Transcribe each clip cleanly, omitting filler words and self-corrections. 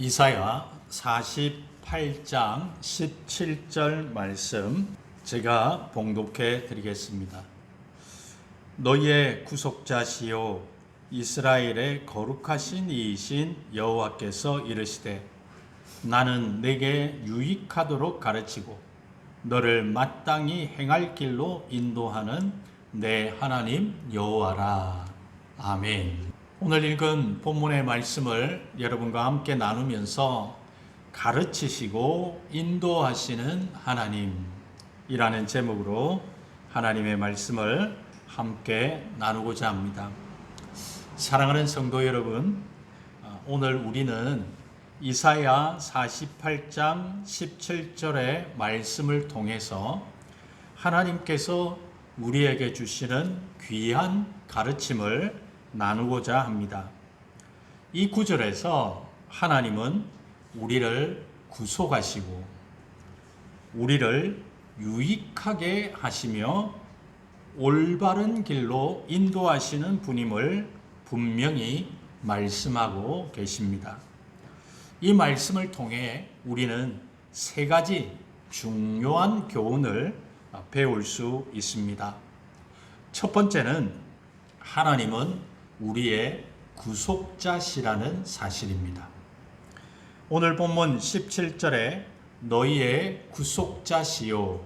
이사야 48장 17절 말씀 제가 봉독해 드리겠습니다. 너희의 구속자시요 이스라엘의 거룩하신 이이신 여호와께서 이르시되 나는 내게 유익하도록 가르치고 너를 마땅히 행할 길로 인도하는 내 하나님 여호와라. 아멘. 오늘 읽은 본문의 말씀을 여러분과 함께 나누면서 가르치시고 인도하시는 하나님이라는 제목으로 하나님의 말씀을 함께 나누고자 합니다. 사랑하는 성도 여러분, 오늘 우리는 이사야 48장 17절의 말씀을 통해서 하나님께서 우리에게 주시는 귀한 가르침을 나누고자 합니다. 이 구절에서 하나님은 우리를 구속하시고 우리를 유익하게 하시며 올바른 길로 인도하시는 분임을 분명히 말씀하고 계십니다. 이 말씀을 통해 우리는 세 가지 중요한 교훈을 배울 수 있습니다. 첫 번째는 하나님은 우리의 구속자시라는 사실입니다. 오늘 본문 17절에 너희의 구속자시요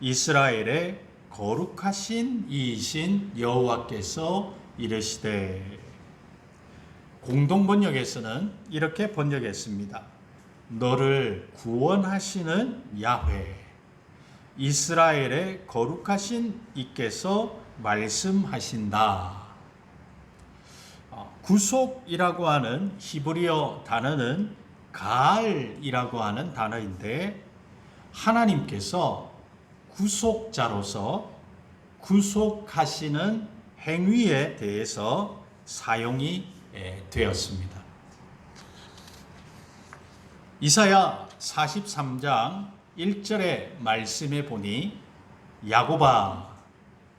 이스라엘의 거룩하신 이이신 여호와께서 이르시되, 공동번역에서는 이렇게 번역했습니다. 너를 구원하시는 야훼, 이스라엘의 거룩하신 이께서 말씀하신다. 구속이라고 하는 히브리어 단어는 가알이라고 하는 단어인데, 하나님께서 구속자로서 구속하시는 행위에 대해서 사용이 되었습니다. 이사야 43장 1절의 말씀에 보니 야곱아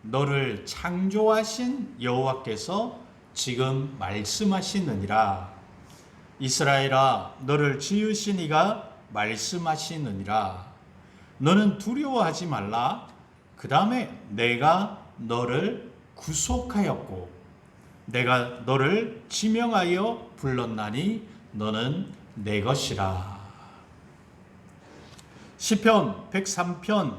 너를 창조하신 여호와께서 지금 말씀하시느니라. 이스라엘아 너를 지으신 이가 말씀하시느니라. 너는 두려워하지 말라. 그 다음에 내가 너를 구속하였고 내가 너를 지명하여 불렀나니 너는 내 것이라. 시편 103편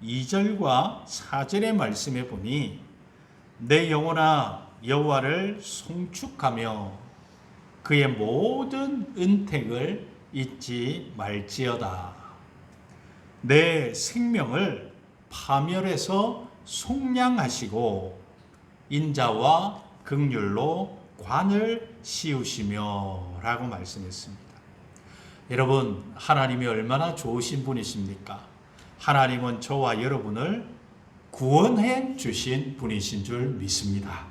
2절과 4절의 말씀에 보니 내 영혼아 여호와를 송축하며 그의 모든 은택을 잊지 말지어다. 내 생명을 파멸해서 속량하시고 인자와 긍휼로 관을 씌우시며 라고 말씀했습니다. 여러분, 하나님이 얼마나 좋으신 분이십니까? 하나님은 저와 여러분을 구원해 주신 분이신 줄 믿습니다.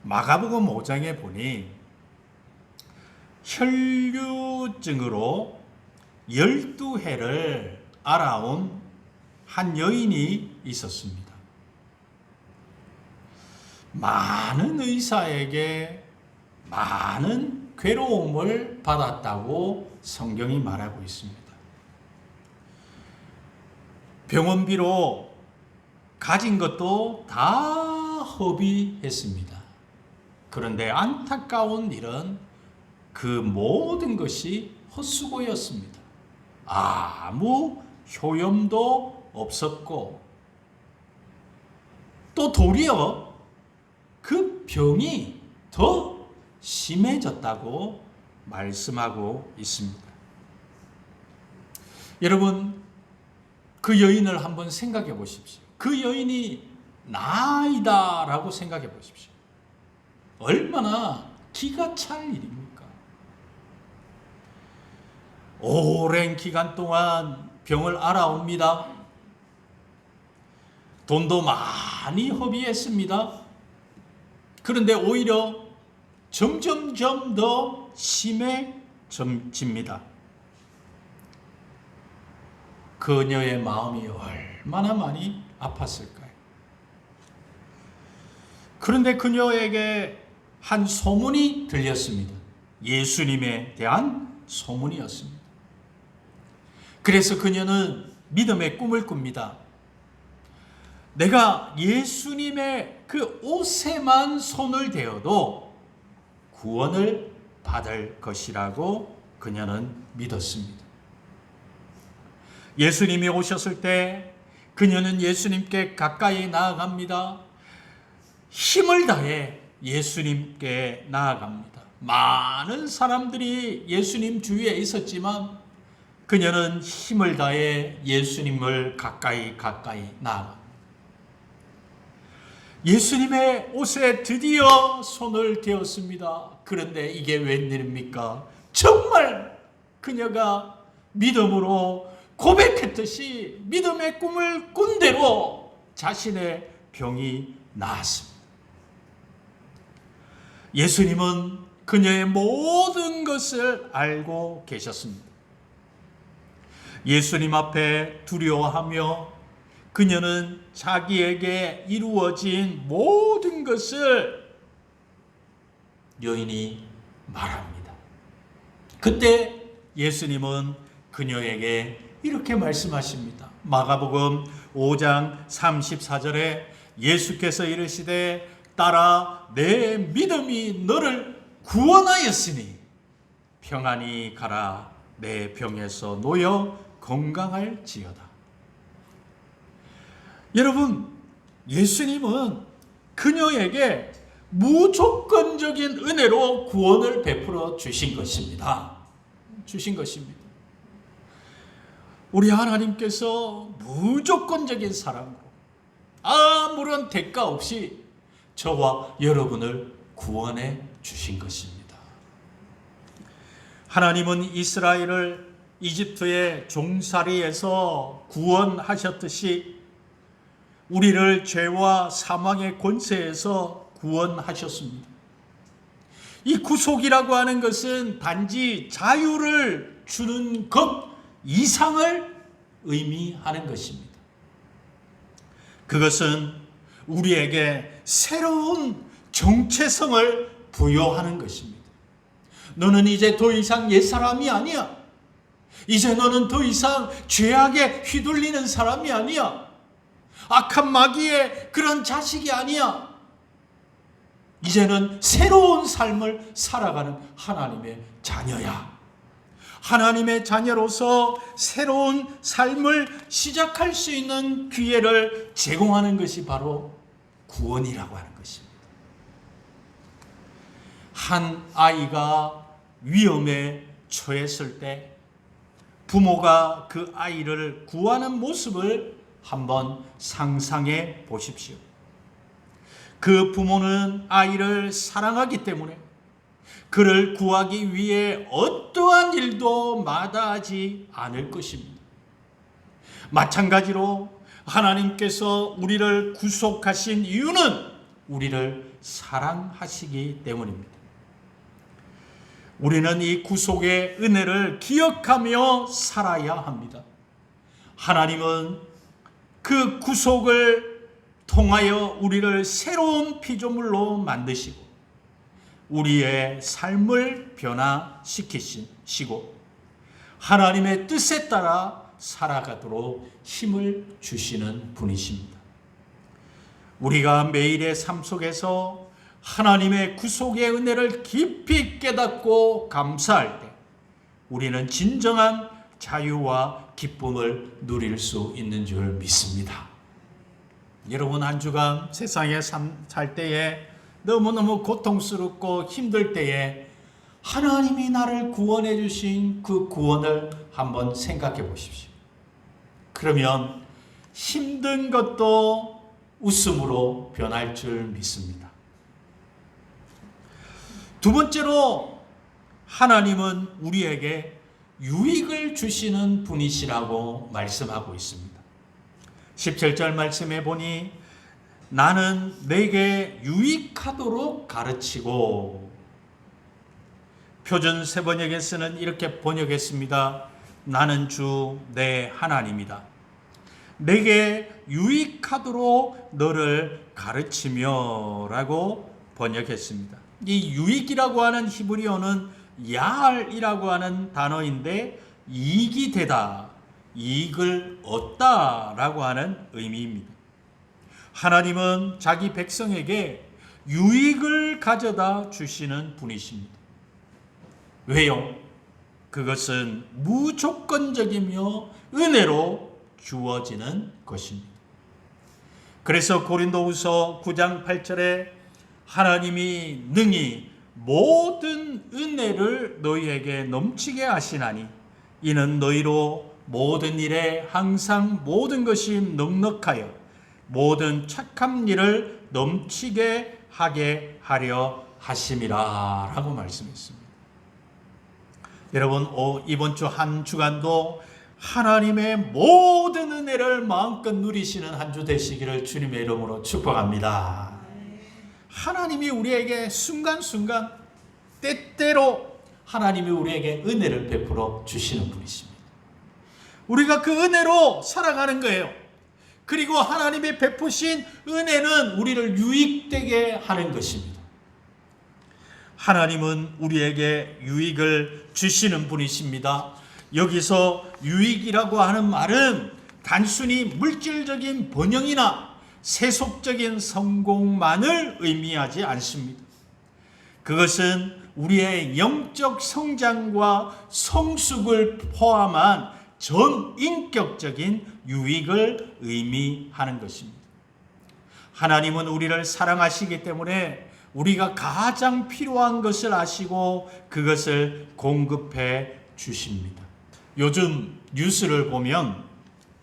마가복음 5장에 보니 혈류증으로 12해를 앓아온 한 여인이 있었습니다. 많은 의사에게 많은 괴로움을 받았다고 성경이 말하고 있습니다. 병원비로 가진 것도 다 허비했습니다. 그런데 안타까운 일은 그 모든 것이 헛수고였습니다. 아무 효험도 없었고 또 도리어 그 병이 더 심해졌다고 말씀하고 있습니다. 여러분, 그 여인을 한번 생각해 보십시오. 그 여인이 나이다 라고 생각해 보십시오. 얼마나 기가 찰 일입니까? 오랜 기간 동안 병을 앓아옵니다. 돈도 많이 허비했습니다. 그런데 오히려 점점점 더 심해집니다. 그녀의 마음이 얼마나 많이 아팠을까요? 그런데 그녀에게 한 소문이 들렸습니다. 예수님에 대한 소문이었습니다. 그래서 그녀는 믿음의 꿈을 꿉니다. 내가 예수님의 그 옷에만 손을 대어도 구원을 받을 것이라고 그녀는 믿었습니다. 예수님이 오셨을 때 그녀는 예수님께 가까이 나아갑니다. 힘을 다해 예수님께 나아갑니다. 많은 사람들이 예수님 주위에 있었지만 그녀는 힘을 다해 예수님을 가까이 나아갑니다. 예수님의 옷에 드디어 손을 대었습니다. 그런데 이게 웬일입니까? 정말 그녀가 믿음으로 고백했듯이 믿음의 꿈을 꾼 대로 자신의 병이 나았습니다. 예수님은 그녀의 모든 것을 알고 계셨습니다. 예수님 앞에 두려워하며 그녀는 자기에게 이루어진 모든 것을 여인이 말합니다. 그때 예수님은 그녀에게 이렇게 말씀하십니다. 마가복음 5장 34절에 예수께서 이르시되 딸아 내 믿음이 너를 구원하였으니 평안히 가라 내 병에서 놓여 건강할지어다. 여러분, 예수님은 그녀에게 무조건적인 은혜로 구원을 베풀어 주신 것입니다. 우리 하나님께서 무조건적인 사랑으로 아무런 대가 없이 저와 여러분을 구원해 주신 것입니다. 하나님은 이스라엘을 이집트의 종살이에서 구원하셨듯이 우리를 죄와 사망의 권세에서 구원하셨습니다. 이 구속이라고 하는 것은 단지 자유를 주는 것 이상을 의미하는 것입니다. 그것은 우리에게 새로운 정체성을 부여하는 것입니다. 너는 이제 더 이상 옛사람이 아니야. 이제 너는 더 이상 죄악에 휘둘리는 사람이 아니야. 악한 마귀의 그런 자식이 아니야. 이제는 새로운 삶을 살아가는 하나님의 자녀야. 하나님의 자녀로서 새로운 삶을 시작할 수 있는 기회를 제공하는 것이 바로 구원이라고 하는 것입니다. 한 아이가 위험에 처했을 때 부모가 그 아이를 구하는 모습을 한번 상상해 보십시오. 그 부모는 아이를 사랑하기 때문에 그를 구하기 위해 어떠한 일도 마다하지 않을 것입니다. 마찬가지로 하나님께서 우리를 구속하신 이유는 우리를 사랑하시기 때문입니다. 우리는 이 구속의 은혜를 기억하며 살아야 합니다. 하나님은 그 구속을 통하여 우리를 새로운 피조물로 만드시고 우리의 삶을 변화시키시고 하나님의 뜻에 따라 살아가도록 힘을 주시는 분이십니다. 우리가 매일의 삶 속에서 하나님의 구속의 은혜를 깊이 깨닫고 감사할 때 우리는 진정한 자유와 기쁨을 누릴 수 있는 줄 믿습니다. 여러분, 한 주간 세상에 살 때에 너무너무 고통스럽고 힘들 때에 하나님이 나를 구원해 주신 그 구원을 한번 생각해 보십시오. 그러면 힘든 것도 웃음으로 변할 줄 믿습니다. 두 번째로 하나님은 우리에게 유익을 주시는 분이시라고 말씀하고 있습니다. 17절 말씀해 보니 나는 내게 유익하도록 가르치고, 표준 세번역에서는 이렇게 번역했습니다. 나는 주 내 하나님이다. 내게 유익하도록 너를 가르치며 라고 번역했습니다. 이 유익이라고 하는 히브리어는 야알이라고 하는 단어인데 이익이 되다, 이익을 얻다라고 하는 의미입니다. 하나님은 자기 백성에게 유익을 가져다 주시는 분이십니다. 왜요? 그것은 무조건적이며 은혜로 주어지는 것입니다. 그래서 고린도후서 9장 8절에 하나님이 능히 모든 은혜를 너희에게 넘치게 하시나니 이는 너희로 모든 일에 항상 모든 것이 넉넉하여 모든 착한 일을 넘치게 하게 하려 하심이라 라고 말씀했습니다. 여러분, 이번 주 한 주간도 하나님의 모든 은혜를 마음껏 누리시는 한 주 되시기를 주님의 이름으로 축복합니다. 하나님이 우리에게 순간순간 때때로 하나님이 우리에게 은혜를 베풀어 주시는 분이십니다. 우리가 그 은혜로 살아가는 거예요. 그리고 하나님이 베푸신 은혜는 우리를 유익되게 하는 것입니다. 하나님은 우리에게 유익을 주시는 분이십니다. 여기서 유익이라고 하는 말은 단순히 물질적인 번영이나 세속적인 성공만을 의미하지 않습니다. 그것은 우리의 영적 성장과 성숙을 포함한 전인격적인 유익을 의미하는 것입니다. 하나님은 우리를 사랑하시기 때문에 우리가 가장 필요한 것을 아시고 그것을 공급해 주십니다. 요즘 뉴스를 보면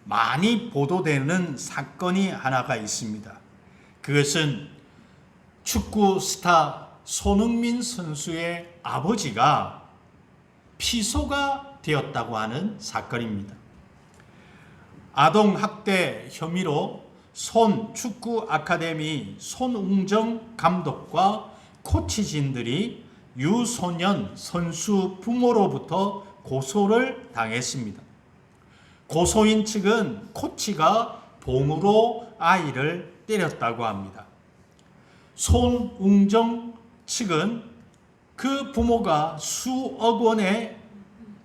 많이 보도되는 사건이 하나가 있습니다. 그것은 축구 스타 손흥민 선수의 아버지가 피소가 되었다고 하는 사건입니다. 아동학대 혐의로 손 축구 아카데미 손웅정 감독과 코치진들이 유소년 선수 부모로부터 고소를 당했습니다. 고소인 측은 코치가 봉으로 아이를 때렸다고 합니다. 손웅정 측은 그 부모가 수억 원의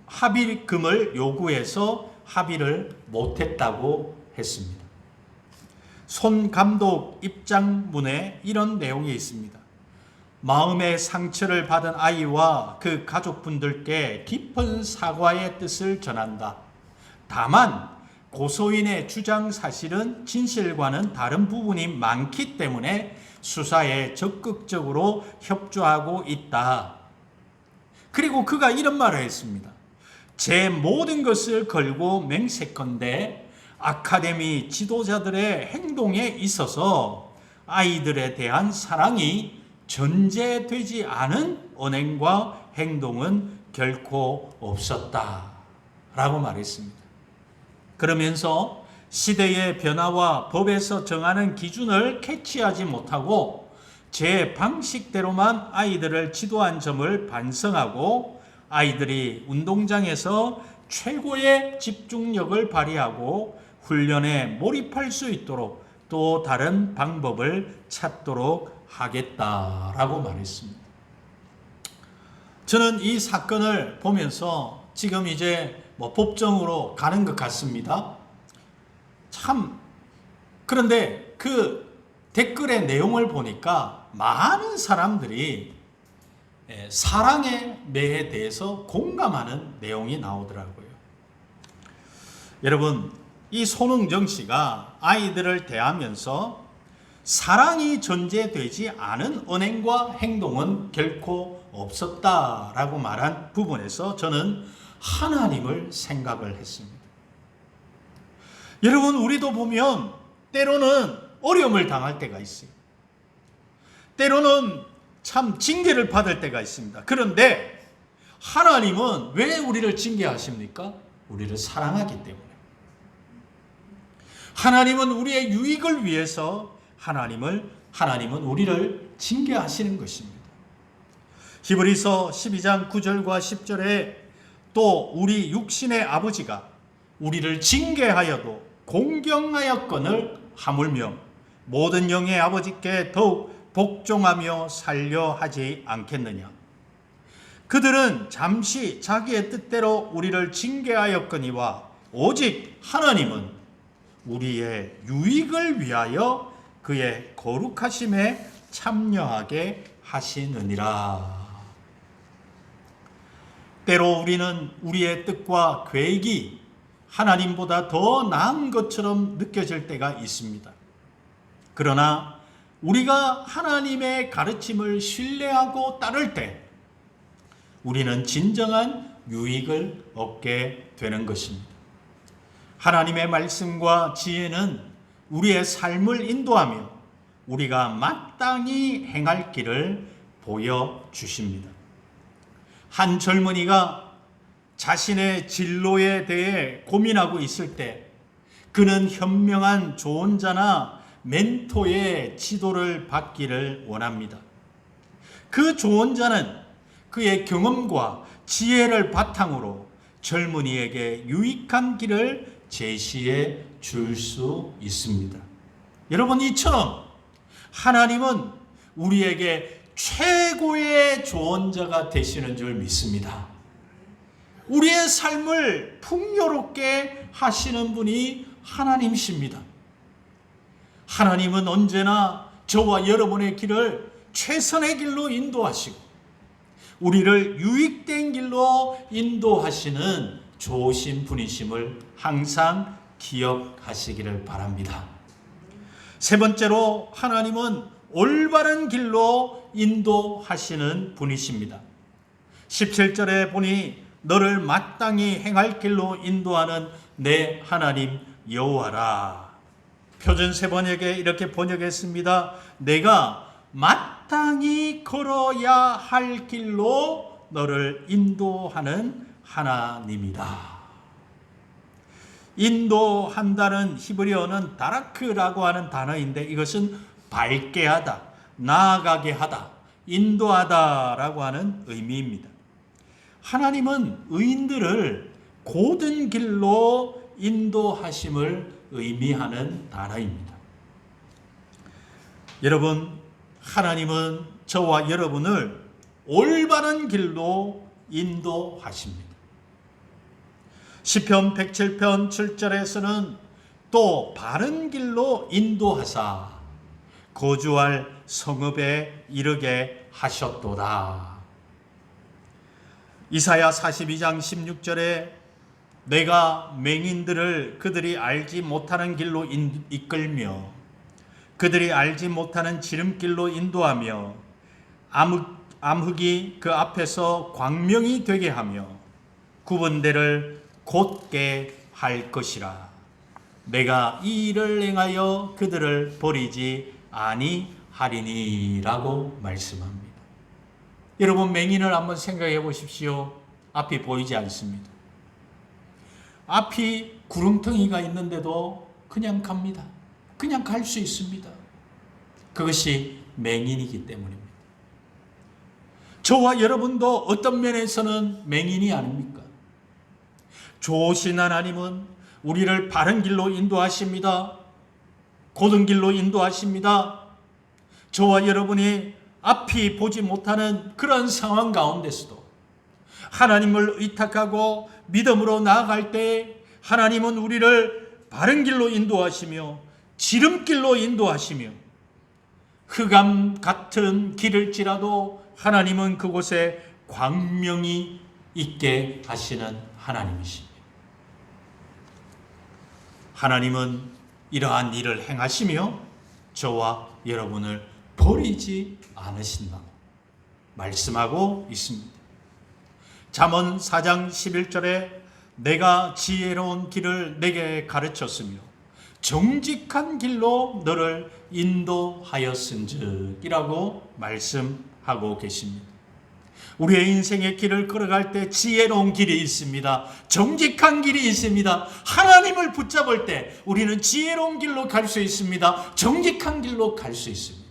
합의금을 요구해서 합의를 못했다고 했습니다. 손 감독 입장문에 이런 내용이 있습니다. 마음의 상처를 받은 아이와 그 가족분들께 깊은 사과의 뜻을 전한다. 다만 고소인의 주장 사실은 진실과는 다른 부분이 많기 때문에 수사에 적극적으로 협조하고 있다. 그리고 그가 이런 말을 했습니다. 제 모든 것을 걸고 맹세컨대 아카데미 지도자들의 행동에 있어서 아이들에 대한 사랑이 전제되지 않은 언행과 행동은 결코 없었다 라고 말했습니다. 그러면서 시대의 변화와 법에서 정하는 기준을 캐치하지 못하고 제 방식대로만 아이들을 지도한 점을 반성하고 아이들이 운동장에서 최고의 집중력을 발휘하고 훈련에 몰입할 수 있도록 또 다른 방법을 찾도록 하겠다라고 말했습니다. 저는 이 사건을 보면서 지금 이제 법정으로 가는 것 같습니다. 그런데 그 댓글의 내용을 보니까 많은 사람들이 사랑의 매에 대해서 공감하는 내용이 나오더라고요. 여러분, 이 손흥정 씨가 아이들을 대하면서 사랑이 전제되지 않은 언행과 행동은 결코 없었다라고 말한 부분에서 저는 하나님을 생각을 했습니다. 여러분, 우리도 보면 때로는 어려움을 당할 때가 있어요. 때로는 참 징계를 받을 때가 있습니다. 그런데 하나님은 왜 우리를 징계하십니까? 우리를 사랑하기 때문에. 하나님은 우리의 유익을 위해서 하나님은 우리를 징계하시는 것입니다. 히브리서 12장 9절과 10절에 또 우리 육신의 아버지가 우리를 징계하여도 공경하였거늘 하물며 모든 영의 아버지께 더욱 복종하며 살려 하지 않겠느냐. 그들은 잠시 자기의 뜻대로 우리를 징계하였거니와 오직 하나님은 우리의 유익을 위하여 그의 거룩하심에 참여하게 하시느니라. 때로 우리는 우리의 뜻과 계획이 하나님보다 더 나은 것처럼 느껴질 때가 있습니다. 그러나 우리가 하나님의 가르침을 신뢰하고 따를 때 우리는 진정한 유익을 얻게 되는 것입니다. 하나님의 말씀과 지혜는 우리의 삶을 인도하며 우리가 마땅히 행할 길을 보여주십니다. 한 젊은이가 자신의 진로에 대해 고민하고 있을 때 그는 현명한 조언자나 멘토의 지도를 받기를 원합니다. 그 조언자는 그의 경험과 지혜를 바탕으로 젊은이에게 유익한 길을 제시해 줄 수 있습니다. 여러분, 이처럼 하나님은 우리에게 최고의 조언자가 되시는 줄 믿습니다. 우리의 삶을 풍요롭게 하시는 분이 하나님이십니다. 하나님은 언제나 저와 여러분의 길을 최선의 길로 인도하시고 우리를 유익된 길로 인도하시는 좋으신 분이심을 항상 기억하시기를 바랍니다. 세 번째로, 하나님은 올바른 길로 인도하시는 분이십니다. 17절에 보니 너를 마땅히 행할 길로 인도하는 내 하나님 여호와라. 표준 세번역에 이렇게 번역했습니다. 내가 마땅히 걸어야 할 길로 너를 인도하는 하나님이다. 인도한다는 히브리어는 다라크라고 하는 단어인데 이것은 밝게 하다, 나아가게 하다, 인도하다라고 하는 의미입니다. 하나님은 의인들을 고든 길로 인도하심을 의미하는 단어입니다. 여러분, 하나님은 저와 여러분을 올바른 길로 인도하십니다. 시편 107편 7절에서는 또 바른 길로 인도하사 거주할 성읍에 이르게 하셨도다. 이사야 42장 16절에 내가 맹인들을 그들이 알지 못하는 길로 이끌며 그들이 알지 못하는 지름길로 인도하며 암흑이 그 앞에서 광명이 되게 하며 구분대를 곧게 할 것이라. 내가 이 일을 행하여 그들을 버리지 아니하리니 라고 말씀합니다. 여러분, 맹인을 한번 생각해 보십시오. 앞이 보이지 않습니다. 앞이 구렁텅이가 있는데도 그냥 갑니다. 그냥 갈 수 있습니다. 그것이 맹인이기 때문입니다. 저와 여러분도 어떤 면에서는 맹인이 아닙니까? 좋으신 하나님은 우리를 바른 길로 인도하십니다. 고든 길로 인도하십니다. 저와 여러분이 앞이 보지 못하는 그런 상황 가운데서도 하나님을 의탁하고 믿음으로 나아갈 때 하나님은 우리를 바른 길로 인도하시며 지름길로 인도하시며 흑암 같은 길을지라도 하나님은 그곳에 광명이 있게 하시는 하나님이십니다. 하나님은 이러한 일을 행하시며 저와 여러분을 버리지 않으신다고 말씀하고 있습니다. 잠언 4장 11절에 내가 지혜로운 길을 내게 가르쳤으며 정직한 길로 너를 인도하였은즉 이라고 말씀하고 계십니다. 우리의 인생의 길을 걸어갈 때 지혜로운 길이 있습니다. 정직한 길이 있습니다. 하나님을 붙잡을 때 우리는 지혜로운 길로 갈 수 있습니다. 정직한 길로 갈 수 있습니다.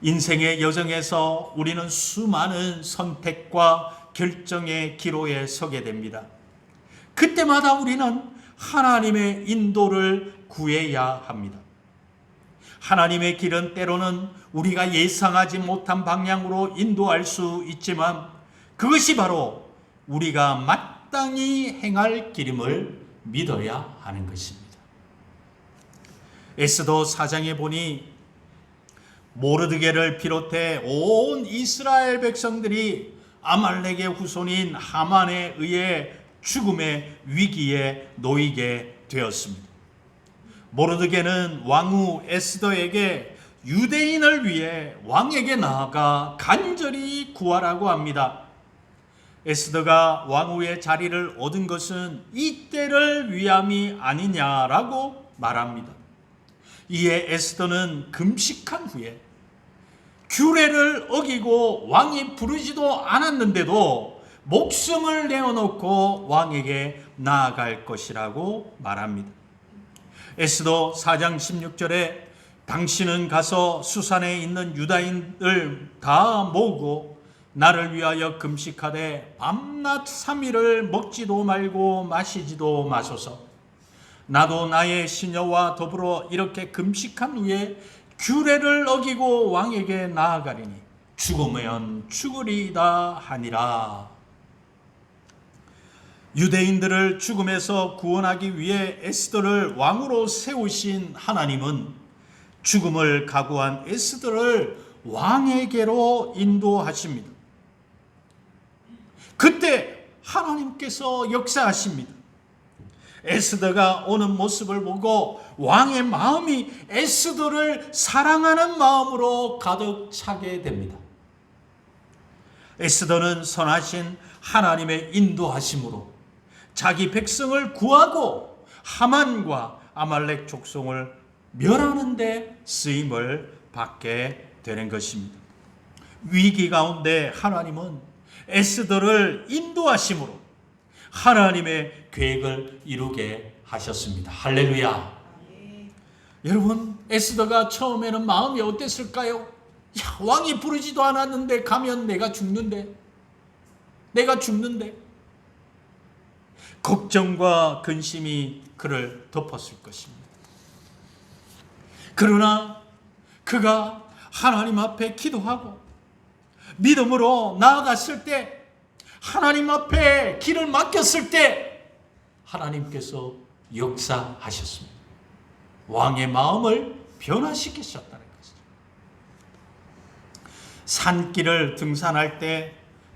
인생의 여정에서 우리는 수많은 선택과 결정의 기로에 서게 됩니다. 그때마다 우리는 하나님의 인도를 구해야 합니다. 하나님의 길은 때로는 우리가 예상하지 못한 방향으로 인도할 수 있지만 그것이 바로 우리가 마땅히 행할 길임을 믿어야 하는 것입니다. 에스더 4장에 보니 모르드게를 비롯해 온 이스라엘 백성들이 아말렉의 후손인 하만에 의해 죽음의 위기에 놓이게 되었습니다. 모르드게는 왕후 에스더에게 유대인을 위해 왕에게 나아가 간절히 구하라고 합니다. 에스더가 왕후의 자리를 얻은 것은 이 때를 위함이 아니냐라고 말합니다. 이에 에스더는 금식한 후에 규례를 어기고 왕이 부르지도 않았는데도 목숨을 내어놓고 왕에게 나아갈 것이라고 말합니다. 에스더 4장 16절에 당신은 가서 수산에 있는 유다인을 다 모으고 나를 위하여 금식하되 밤낮 3일을 먹지도 말고 마시지도 마소서. 나도 나의 시녀와 더불어 이렇게 금식한 후에 규례를 어기고 왕에게 나아가리니 죽으면 죽으리이다 하니라. 유대인들을 죽음에서 구원하기 위해 에스더를 왕으로 세우신 하나님은 죽음을 각오한 에스더를 왕에게로 인도하십니다. 그때 하나님께서 역사하십니다. 에스더가 오는 모습을 보고 왕의 마음이 에스더를 사랑하는 마음으로 가득 차게 됩니다. 에스더는 선하신 하나님의 인도하심으로 자기 백성을 구하고 하만과 아말렉 족속을 멸하는 데 쓰임을 받게 되는 것입니다. 위기 가운데 하나님은 에스더를 인도하심으로 하나님의 계획을 이루게 하셨습니다. 할렐루야. 여러분, 에스더가 처음에는 마음이 어땠을까요? 야, 왕이 부르지도 않았는데 가면 내가 죽는데. 걱정과 근심이 그를 덮었을 것입니다. 그러나 그가 하나님 앞에 기도하고 믿음으로 나아갔을 때, 하나님 앞에 길을 맡겼을 때 하나님께서 역사하셨습니다. 왕의 마음을 변화시키셨다는 것이죠. 산길을 등산할 때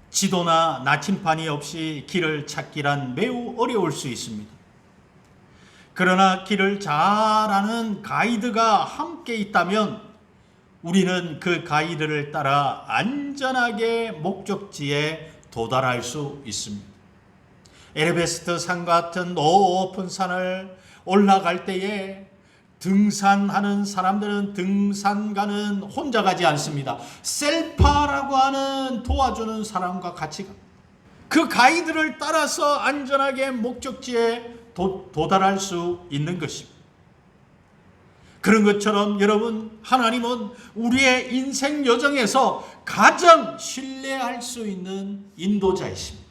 지도나 나침판이 없이 길을 찾기란 매우 어려울 수 있습니다. 그러나 길을 잘 아는 가이드가 함께 있다면 우리는 그 가이드를 따라 안전하게 목적지에 도달할 수 있습니다. 에베레스트 산 같은 높은 산을 올라갈 때에 등산하는 사람들은 등산가는 혼자 가지 않습니다. 셀파라고 하는 도와주는 사람과 같이 갑니다. 그 가이드를 따라서 안전하게 목적지에 도달할 수 있는 것입니다. 그런 것처럼 여러분, 하나님은 우리의 인생 여정에서 가장 신뢰할 수 있는 인도자이십니다.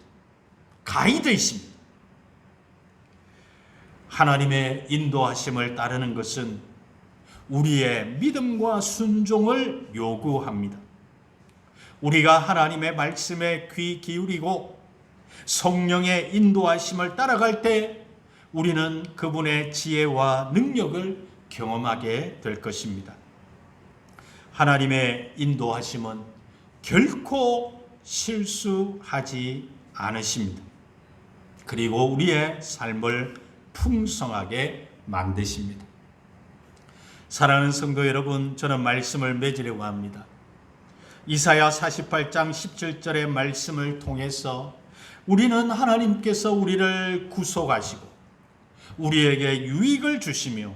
가이드이십니다. 하나님의 인도하심을 따르는 것은 우리의 믿음과 순종을 요구합니다. 우리가 하나님의 말씀에 귀 기울이고 성령의 인도하심을 따라갈 때 우리는 그분의 지혜와 능력을 경험하게 될 것입니다. 하나님의 인도하심은 결코 실수하지 않으십니다. 그리고 우리의 삶을 풍성하게 만드십니다. 사랑하는 성도 여러분, 저는 말씀을 맺으려고 합니다. 이사야 48장 17절의 말씀을 통해서 우리는 하나님께서 우리를 구속하시고 우리에게 유익을 주시며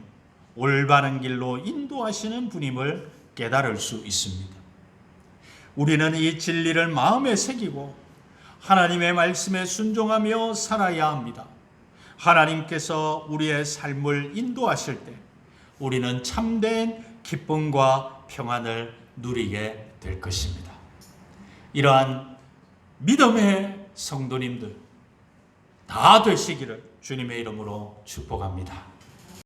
올바른 길로 인도하시는 분임을 깨달을 수 있습니다. 우리는 이 진리를 마음에 새기고 하나님의 말씀에 순종하며 살아야 합니다. 하나님께서 우리의 삶을 인도하실 때 우리는 참된 기쁨과 평안을 누리게 될 것입니다. 이러한 믿음의 성도님들 다 되시기를 주님의 이름으로 축복합니다.